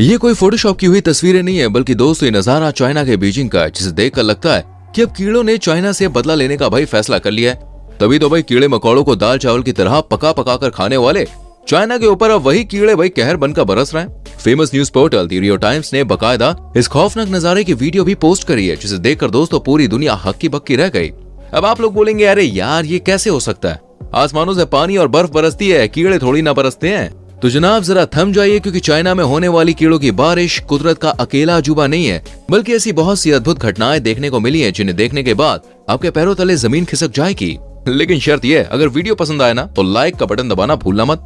ये कोई फोटोशॉप की हुई तस्वीरें नहीं है, बल्कि दोस्तों ये नजारा चाइना के बीजिंग का है, जिसे देखकर लगता है कि अब कीड़ों ने चाइना से बदला लेने का भाई फैसला कर लिया है। तभी तो भाई कीड़े मकोड़ों को दाल चावल की तरह पका पका कर खाने वाले चाइना के ऊपर अब वही कीड़े भाई कहर बनकर बरस रहे हैं। Famous news portal the Rio times ने बकायदा इस खौफनाक नजारे की वीडियो भी पोस्ट करी है, जिसे देखकर दोस्तों पूरी दुनिया हक्की बक्की रह गई। अब आप लोग बोलेंगे अरे यार ये कैसे हो सकता है, आसमानों से पानी और बर्फ बरसती है, कीड़े थोड़ी ना बरसते हैं। तो जनाब जरा थम जाइए, क्योंकि चाइना में होने वाली कीड़ों की बारिश कुदरत का अकेला अजूबा नहीं है, बल्कि ऐसी बहुत सी अद्भुत घटनाएं देखने को मिली है जिन्हें देखने के बाद आपके पैरों तले जमीन खिसक जाएगी। लेकिन शर्त यह, अगर वीडियो पसंद आए ना तो लाइक का बटन दबाना भूलना मत।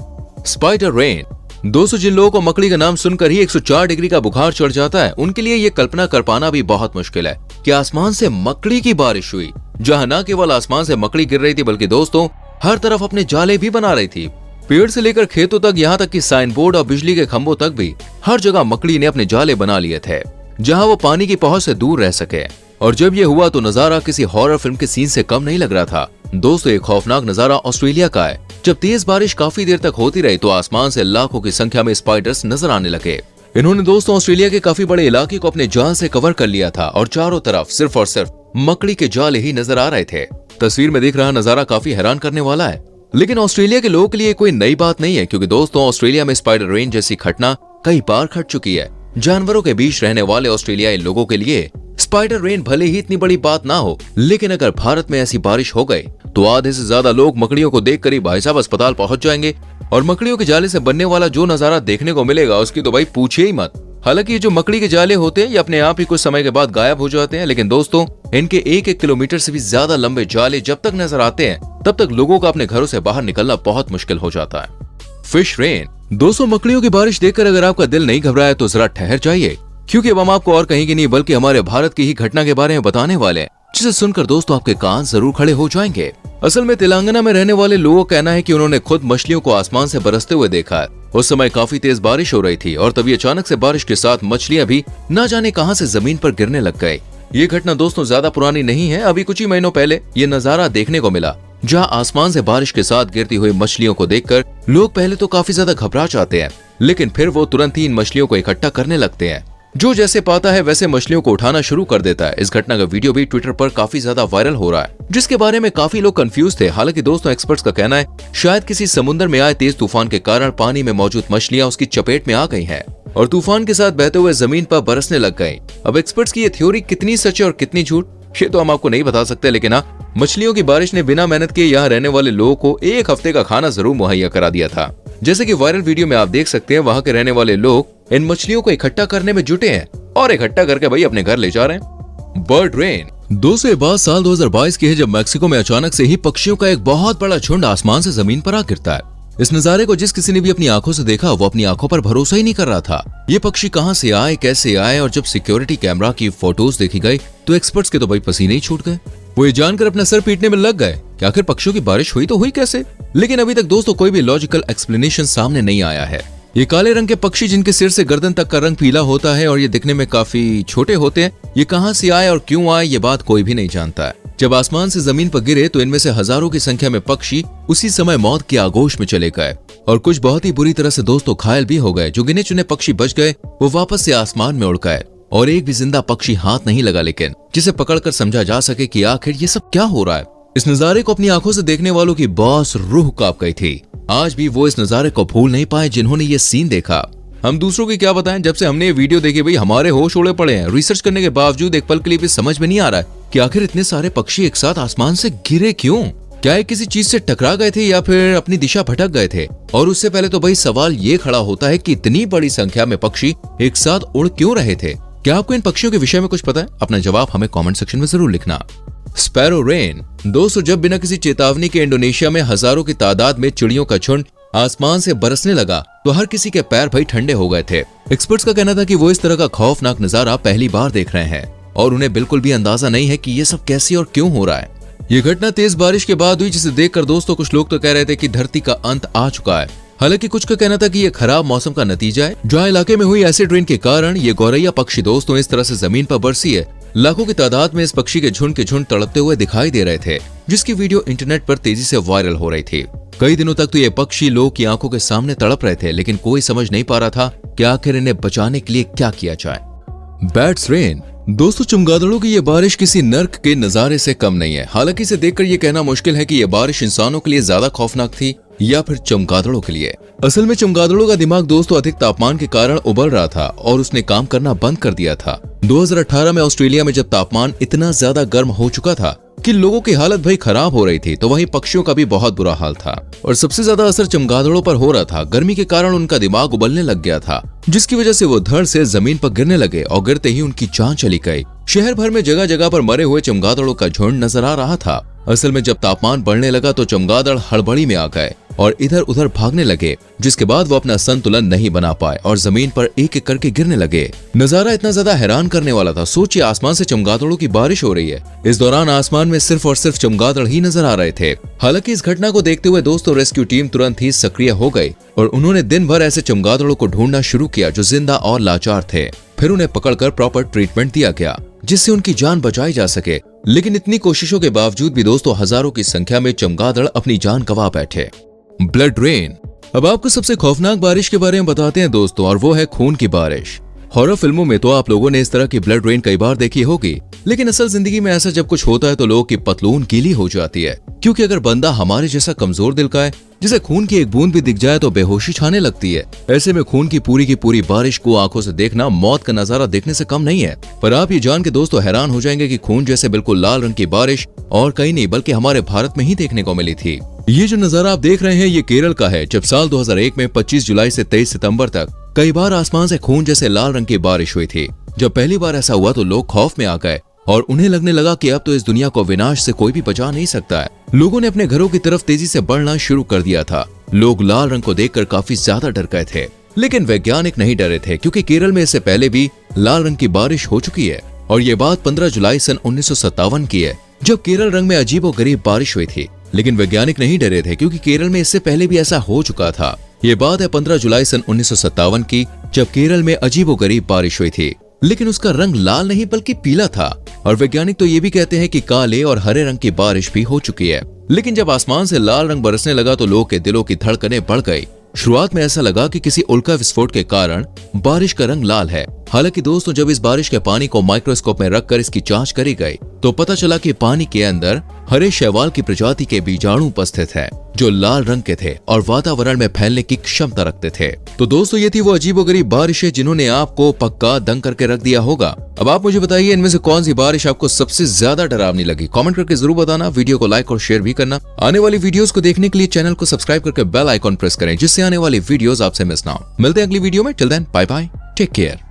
Spider rain. दोस्तों जिन लोगों को मकड़ी का नाम सुनकर ही 104 डिग्री का बुखार चढ़ जाता है, उनके लिए ये कल्पना कर पाना भी बहुत मुश्किल है कि आसमान से मकड़ी की बारिश हुई, जहां न केवल आसमान से मकड़ी गिर रही थी, बल्कि दोस्तों हर तरफ अपने जाले भी बना रही थी। पेड़ से लेकर खेतों तक, यहाँ तक कि साइन बोर्ड और बिजली के खंभों तक भी हर जगह मकड़ी ने अपने जाले बना लिए थे, जहां वो पानी की पहुंच से दूर रह सके। और जब ये हुआ तो नजारा किसी हॉरर फिल्म के सीन से कम नहीं लग रहा था। दोस्तों एक खौफनाक नजारा ऑस्ट्रेलिया का है। जब तेज बारिश काफी देर तक होती रही तो आसमान से लाखों की संख्या में स्पाइडर्स नजर आने लगे। इन्होंने दोस्तों ऑस्ट्रेलिया के काफी बड़े इलाके को अपने जाल से कवर कर लिया था और चारों तरफ सिर्फ और सिर्फ मकड़ी के जाले ही नजर आ रहे थे। तस्वीर में दिख रहा नजारा काफी हैरान करने वाला है, लेकिन ऑस्ट्रेलिया के लोगों के लिए कोई नई बात नहीं है, क्योंकि दोस्तों ऑस्ट्रेलिया में स्पाइडर रेन जैसी घटना कई बार घट चुकी है। जानवरों के बीच रहने वाले ऑस्ट्रेलियाई लोगों के लिए स्पाइडर रेन भले ही इतनी बड़ी बात ना हो, लेकिन अगर भारत में ऐसी बारिश हो गई तो आधे से ज्यादा लोग मकड़ियों को देखकर ही भाई साहब अस्पताल पहुंच जाएंगे। और मकड़ियों के जाले से बनने वाला जो नजारा देखने को मिलेगा उसकी तो भाई पूछिए ही मत। हालांकि ये जो मकड़ी के जाले होते हैं ये अपने आप ही कुछ समय के बाद गायब हो जाते हैं, लेकिन दोस्तों इनके 1-1 किलोमीटर से भी ज्यादा लंबे जाले जब तक नजर आते हैं तब तक लोगों का अपने घरों से बाहर निकलना बहुत मुश्किल हो जाता है। Fish rain. दोस्तों मकड़ियों की बारिश देखकर अगर आपका दिल नहीं घबराया तो जरा ठहर जाइए, क्योंकि अब हम आपको और कहीं की नहीं बल्कि हमारे भारत की ही घटना के बारे में बताने वाले हैं, जिसे सुनकर दोस्तों आपके कान जरूर खड़े हो जाएंगे। असल में तेलंगाना में रहने वाले लोगों का कहना है कि उन्होंने खुद मछलियों को आसमान से बरसते हुए देखा है। उस समय काफी तेज बारिश हो रही थी और तभी अचानक से बारिश के साथ मछलियां भी न जाने कहां से जमीन पर गिरने लग गई। ये घटना दोस्तों ज्यादा पुरानी नहीं है, अभी कुछ ही महीनों पहले ये नजारा देखने को मिला, जहां आसमान से बारिश के साथ गिरती हुई मछलियों को देखकर लोग पहले तो काफी ज्यादा घबरा जाते हैं, लेकिन फिर वो तुरंत ही इन मछलियों को इकट्ठा करने लगते हैं। जो जैसे पाता है वैसे मछलियों को उठाना शुरू कर देता है। इस घटना का वीडियो भी ट्विटर पर काफी ज्यादा वायरल हो रहा है, जिसके बारे में काफी लोग कंफ्यूज थे। हालांकि दोस्तों एक्सपर्ट्स का कहना है शायद किसी समुद्र में आए तेज तूफान के कारण पानी में मौजूद मछलियां उसकी चपेट में आ गई हैं और तूफान के साथ बहते हुए जमीन पर बरसने लग गई। अब एक्सपर्ट्स की ये थ्योरी कितनी सच है और कितनी झूठ ये तो हम आपको नहीं बता सकते, लेकिन हाँ मछलियों की बारिश ने बिना मेहनत के यहाँ रहने वाले लोगों को 1 हफ्ते का खाना जरूर मुहैया करा दिया था। जैसे कि वायरल वीडियो में आप देख सकते हैं, वहाँ के रहने वाले लोग इन मछलियों को इकट्ठा करने में जुटे हैं और इकट्ठा करके भाई अपने घर ले जा रहे हैं। Bird rain. दोस्तों ये बात साल 2022 की है, जब मैक्सिको में अचानक से ही पक्षियों का एक बहुत बड़ा झुंड आसमान से जमीन पर आ गिरता है। इस नजारे को जिस किसी ने भी अपनी आंखों से देखा वो अपनी आंखों पर भरोसा ही नहीं कर रहा था। ये पक्षी कहां से आए, कैसे आए, और जब सिक्योरिटी कैमरा की फोटोज देखी गई तो एक्सपर्ट्स के तो भाई पसीने ही छूट गए। वो ये जानकर अपना सर पीटने में लग गए कि आखिर पक्षियों की बारिश हुई तो हुई कैसे। लेकिन अभी तक दोस्तों कोई भी लॉजिकल एक्सप्लेनेशन सामने नहीं आया है। ये काले रंग के पक्षी जिनके सिर से गर्दन तक का रंग पीला होता है और ये दिखने में काफी छोटे होते हैं, ये कहां से आए और क्यों आए ये बात कोई भी नहीं जानता है। जब आसमान से जमीन पर गिरे तो इनमें से हजारों की संख्या में पक्षी उसी समय मौत के आगोश में चले गए और कुछ बहुत ही बुरी तरह से दोस्तों घायल भी हो गए। जो गिने चुने पक्षी बच गए वो वापस से आसमान में उड़ गए और एक भी जिंदा पक्षी हाथ नहीं लगा, लेकिन जिसे पकड़कर समझा जा सके कि आखिर ये सब क्या हो रहा है। इस नजारे को अपनी आंखों से देखने वालों की बॉस रूह कांप गई थी। आज भी वो इस नजारे को भूल नहीं पाए जिन्होंने ये सीन देखा। हम दूसरों की क्या बताएं, जब से हमने ये वीडियो देखी भाई हमारे होश उड़े पड़े हैं। रिसर्च करने के बावजूद एक पल के लिए भी समझ में नहीं आ रहा है कि आखिर इतने सारे पक्षी एक साथ आसमान से गिरे क्यों। क्या ये किसी चीज से टकरा गए थे या फिर अपनी दिशा भटक गए थे। और उससे पहले तो भाई सवाल ये खड़ा होता है कि इतनी बड़ी संख्या में पक्षी एक साथ उड़ क्यों रहे थे। क्या आपको इन पक्षियों के विषय में कुछ पता है? अपना जवाब हमें कमेंट सेक्शन में जरूर लिखना। Sparrow rain. दोस्तों जब बिना किसी चेतावनी के इंडोनेशिया में हजारों की तादाद में चिड़ियों का झुंड आसमान से बरसने लगा तो हर किसी के पैर भाई ठंडे हो गए थे। एक्सपर्ट्स का कहना था कि वो इस तरह का खौफनाक नजारा पहली बार देख रहे हैं और उन्हें बिल्कुल भी अंदाजा नहीं है कि ये सब कैसे और क्यों हो रहा है। ये घटना तेज बारिश के बाद हुई, जिसे देखकर दोस्तों कुछ लोग तो कह रहे थे कि धरती का अंत आ चुका है हालांकि कुछ का कहना था कि ये खराब मौसम का नतीजा है, जहाँ इलाके में हुई एसिड रेन के कारण ये गौरैया पक्षी दोस्तों इस तरह से जमीन पर बरसी है। लाखों की तादाद में इस पक्षी के झुंड तड़पते हुए दिखाई दे रहे थे, जिसकी वीडियो इंटरनेट पर तेजी से वायरल हो रही थी। कई दिनों तक तो ये पक्षी लोग की आंखों के सामने तड़प रहे थे, लेकिन कोई समझ नहीं पा रहा था कि आखिर इन्हें बचाने के लिए क्या किया जाए। बैट्स रेन दोस्तों, चमगादड़ों की ये बारिश किसी नर्क के नजारे से कम नहीं है। हालांकि इसे देखकर ये कहना मुश्किल है कि ये बारिश इंसानों के लिए ज्यादा खौफनाक थी या फिर चमगादड़ों के लिए। असल में चमगादड़ों का दिमाग दोस्तों अधिक तापमान के कारण उबल रहा था और उसने काम करना बंद कर दिया था। 2018 में ऑस्ट्रेलिया में जब तापमान इतना ज्यादा गर्म हो चुका था कि लोगों की हालत भाई खराब हो रही थी, तो वहीं पक्षियों का भी बहुत बुरा हाल था और सबसे ज्यादा असर चमगादड़ों पर हो रहा था। गर्मी के कारण उनका दिमाग उबलने लग गया था, जिसकी वजह से वो धड़ से जमीन पर गिरने लगे और गिरते ही उनकी जान चली गई। शहर भर में जगह जगह पर मरे हुए चमगादड़ों का झुंड नजर आ रहा था। असल में जब तापमान बढ़ने लगा तो चमगादड़ हड़बड़ी में आ गए और इधर उधर भागने लगे, जिसके बाद वो अपना संतुलन नहीं बना पाए और जमीन पर एक एक करके गिरने लगे। नजारा इतना ज्यादा हैरान करने वाला था। सोचिए, आसमान से चमगादड़ों की बारिश हो रही है। इस दौरान आसमान में सिर्फ और सिर्फ चमगादड़ ही नजर आ रहे थे। हालांकि इस घटना को देखते हुए दोस्तों रेस्क्यू टीम तुरंत ही सक्रिय हो गई और उन्होंने दिन भर ऐसे चमगादड़ों को ढूंढना शुरू किया जो जिंदा और लाचार थे। फिर उन्हें पकड़कर प्रॉपर ट्रीटमेंट दिया गया जिससे उनकी जान बचाई जा सके। लेकिन इतनी कोशिशों के बावजूद भी दोस्तों हजारों की संख्या में चमगादड़ अपनी जान गंवा बैठे। Blood rain. अब आपको सबसे खौफनाक बारिश के बारे में बताते हैं दोस्तों, और वो है खून की बारिश। हॉरर फिल्मों में तो आप लोगों ने इस तरह की ब्लड रेन कई बार देखी होगी, लेकिन असल जिंदगी में ऐसा जब कुछ होता है तो लोगों की पतलून गीली हो जाती है। क्योंकि अगर बंदा हमारे जैसा कमजोर दिल का है, जिसे खून की एक बूंद भी दिख जाए तो बेहोशी छाने लगती है। ऐसे में खून की पूरी बारिश को आंखों से देखना मौत का नजारा देखने से कम नहीं है। पर आप ये जान के दोस्तों हैरान हो जाएंगे कि खून जैसे बिल्कुल लाल रंग की बारिश और कहीं नहीं बल्कि हमारे भारत में ही देखने को मिली थी। ये जो नजारा आप देख रहे हैं ये केरल का है, जब साल 2001 में 25 जुलाई से 23 सितंबर तक कई बार आसमान से खून जैसे लाल रंग की बारिश हुई थी। जब पहली बार ऐसा हुआ तो लोग खौफ में आ गए और उन्हें लगने लगा कि अब तो इस दुनिया को विनाश से कोई भी बचा नहीं सकता है। लोगों ने अपने घरों की तरफ तेजी से बढ़ना शुरू कर दिया था। लोग लाल रंग को देखकर काफी ज्यादा डर गए थे, लेकिन वैज्ञानिक नहीं डरे थे, क्योंकि केरल में इससे पहले भी लाल रंग की बारिश हो चुकी है। और ये बात 15 जुलाई सन 1957 की है, जब केरल रंग में अजीबोगरीब बारिश हुई थी। लेकिन वैज्ञानिक नहीं डरे थे, क्योंकि केरल में इससे पहले भी ऐसा हो चुका था। ये बात है 15 जुलाई सन 1957 की, जब केरल में अजीबोगरीब बारिश हुई थी, लेकिन उसका रंग लाल नहीं बल्कि पीला था। और वैज्ञानिक तो ये भी कहते हैं कि काले और हरे रंग की बारिश भी हो चुकी है। लेकिन जब आसमान से लाल रंग बरसने लगा तो लोगों के दिलों की धड़कनें बढ़ गई। शुरुआत में ऐसा लगा कि किसी उल्का विस्फोट के कारण बारिश का रंग लाल है। हालांकि दोस्तों जब इस बारिश के पानी को माइक्रोस्कोप में रखकर इसकी जांच करी गई तो पता चला कि पानी के अंदर हरे शैवाल की प्रजाति के बीजाणु उपस्थित है, जो लाल रंग के थे और वातावरण में फैलने की क्षमता रखते थे। तो दोस्तों ये थी वो अजीबोगरीब बारिशें जिन्होंने आपको पक्का दंग करके रख दिया होगा। अब आप मुझे बताइए इनमें से कौन सी बारिश आपको सबसे ज्यादा डरावनी लगी। कमेंट करके जरूर बताना। वीडियो को लाइक और शेयर भी करना। आने वाली वीडियोस को देखने के लिए चैनल को सब्सक्राइब करके बेल आइकॉन प्रेस करें, जिससे आने वाली वीडियोस आपसे मिस ना हो। मिलते हैं अगली वीडियो में। Till then bye bye, take care.